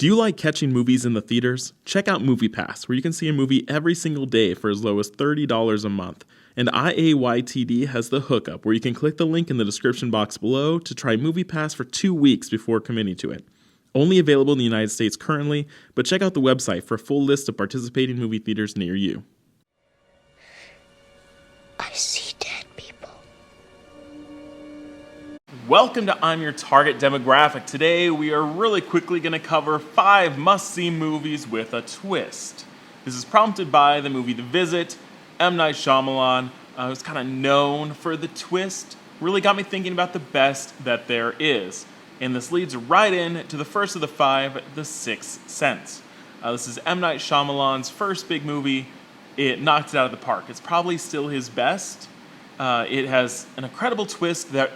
Do you like catching movies in the theaters? Check out MoviePass, where you can see a movie every single day for as low as $30 a month. And IAYTD has the hookup, where you can click the link in the description box below to try MoviePass for 2 weeks before committing to it. Only available in the United States currently, but check out the website for a full list of participating movie theaters near you. I see dead people. Welcome to I'm Your Target Demographic. Today we are really quickly going to cover 5 must-see movies with a twist. This is prompted by the movie The Visit. M. Night Shyamalan, who's kind of known for the twist, really got me thinking about the best that there is. And this leads right in to the first of the 5, The Sixth Sense. This is M. Night Shyamalan's first big movie. It knocked it out of the park. It's probably still his best. It has an incredible twist that...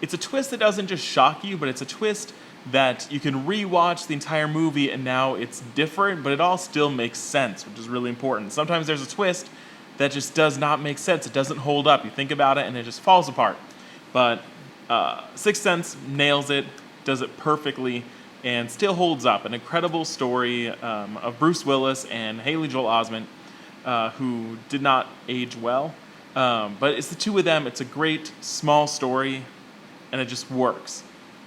It's a twist that doesn't just shock you, but it's a twist that you can rewatch the entire movie and now it's different, but it all still makes sense, which is really important. Sometimes there's a twist that just does not make sense. It doesn't hold up. You think about it and it just falls apart. But Sixth Sense nails it, does it perfectly, and still holds up. An incredible story of Bruce Willis and Haley Joel Osment, who did not age well. But it's the two of them. It's a great, small story, and it just works.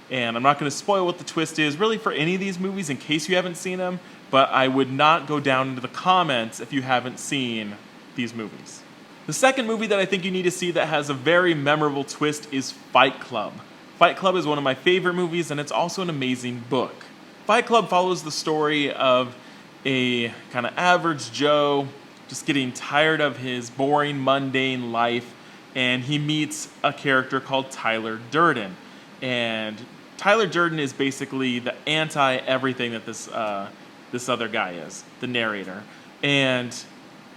And I'm not going to spoil what the twist is really for any of these movies in case you haven't seen them, but I would not go down into the comments if you haven't seen these movies. The second movie that I think you need to see that has a very memorable twist is Fight Club. Fight Club is one of my favorite movies, and it's also an amazing book. Fight Club follows the story of a kind of average Joe just getting tired of his boring, mundane life, and he meets a character called Tyler Durden. And Tyler Durden is basically the anti-everything that this other guy is, the narrator. And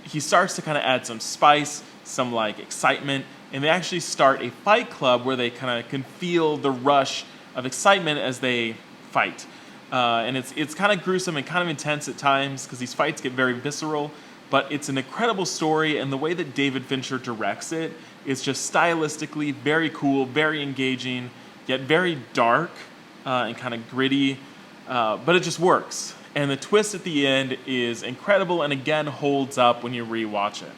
he starts to kind of add some spice, some like excitement, and they actually start a fight club where they kind of can feel the rush of excitement as they fight. And it's kind of gruesome and kind of intense at times because these fights get very visceral, but it's an incredible story, and the way that David Fincher directs it is just stylistically very cool, very engaging, yet very dark and kind of gritty, but it just works. And the twist at the end is incredible and again holds up when you rewatch it.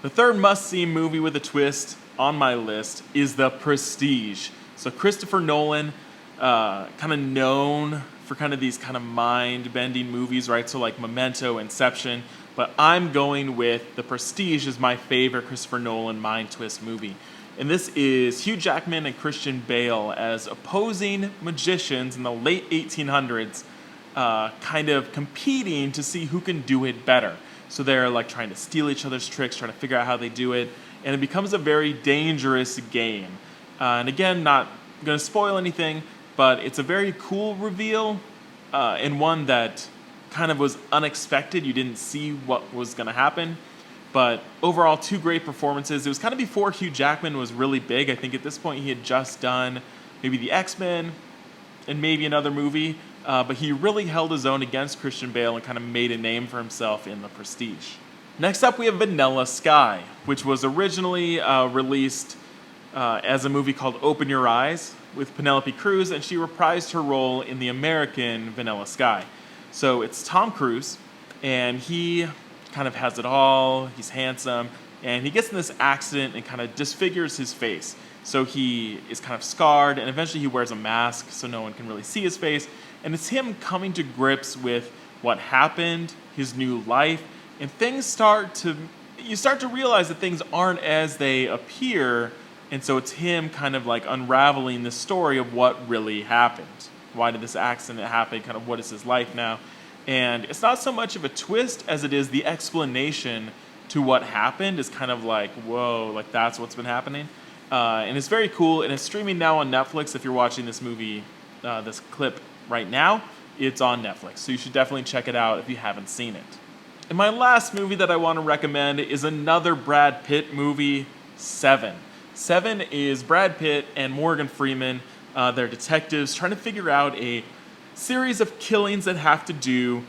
The third must-see movie with a twist on my list is The Prestige. So Christopher Nolan, kind of known for kind of these kind of mind-bending movies, right? So like Memento, Inception, but I'm going with The Prestige as my favorite Christopher Nolan mind twist movie. And this is Hugh Jackman and Christian Bale as opposing magicians in the late 1800s, kind of competing to see who can do it better. So they're like trying to steal each other's tricks, trying to figure out how they do it, and it becomes a very dangerous game. And again, not going to spoil anything, but it's a very cool reveal, and one that kind of was unexpected. You didn't see what was going to happen. But overall, 2 great performances. It was kind of before Hugh Jackman was really big. I think at this point he had just done maybe the X-Men and maybe another movie. But he really held his own against Christian Bale and kind of made a name for himself in The Prestige. Next up, we have Vanilla Sky, which was originally released as a movie called Open Your Eyes with Penelope Cruz, and she reprised her role in the American Vanilla Sky. So it's Tom Cruise, and he kind of has it all. He's handsome, and he gets in this accident and kind of disfigures his face. So he is kind of scarred, and eventually he wears a mask so no one can really see his face. And it's him coming to grips with what happened, his new life, and you start to realize that things aren't as they appear, and so it's him kind of like unraveling the story of what really happened. Why did this accident happen? Kind of what is his life now? And it's not so much of a twist as it is the explanation to what happened is kind of like, whoa, like that's what's been happening. And it's very cool, and it's streaming now on Netflix. If you're watching this movie, this clip right now, it's on Netflix. So you should definitely check it out if you haven't seen it. And my last movie that I want to recommend is another Brad Pitt movie, Seven. Seven is Brad Pitt and Morgan Freeman. They're detectives trying to figure out a series of killings that have to do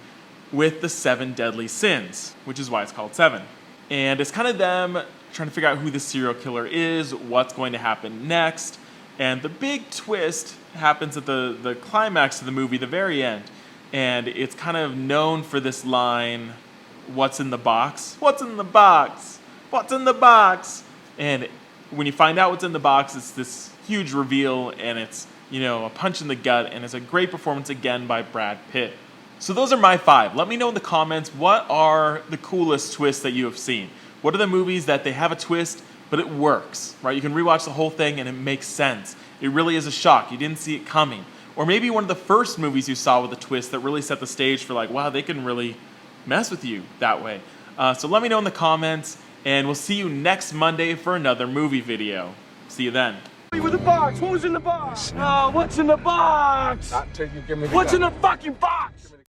with the 7 deadly sins, which is why it's called Seven. And it's kind of them trying to figure out who the serial killer is, what's going to happen next. And the big twist happens at the climax of the movie, the very end. and it's kind of known for this line, "What's in the box? What's in the box? What's in the box?" And when you find out what's in the box, it's this huge reveal, and it's, a punch in the gut, and it's a great performance again by Brad Pitt. So those are my 5. Let me know in the comments, what are the coolest twists that you have seen? What are the movies that they have a twist, but it works, right? You can rewatch the whole thing and it makes sense. It really is a shock. You didn't see it coming. Or maybe one of the first movies you saw with a twist that really set the stage for like, wow, they can really mess with you that way. So let me know in the comments, and we'll see you next Monday for another movie video. See you then. With the box. What was in the box? What's in the box? Not till you give me the What's gun. in the fucking box?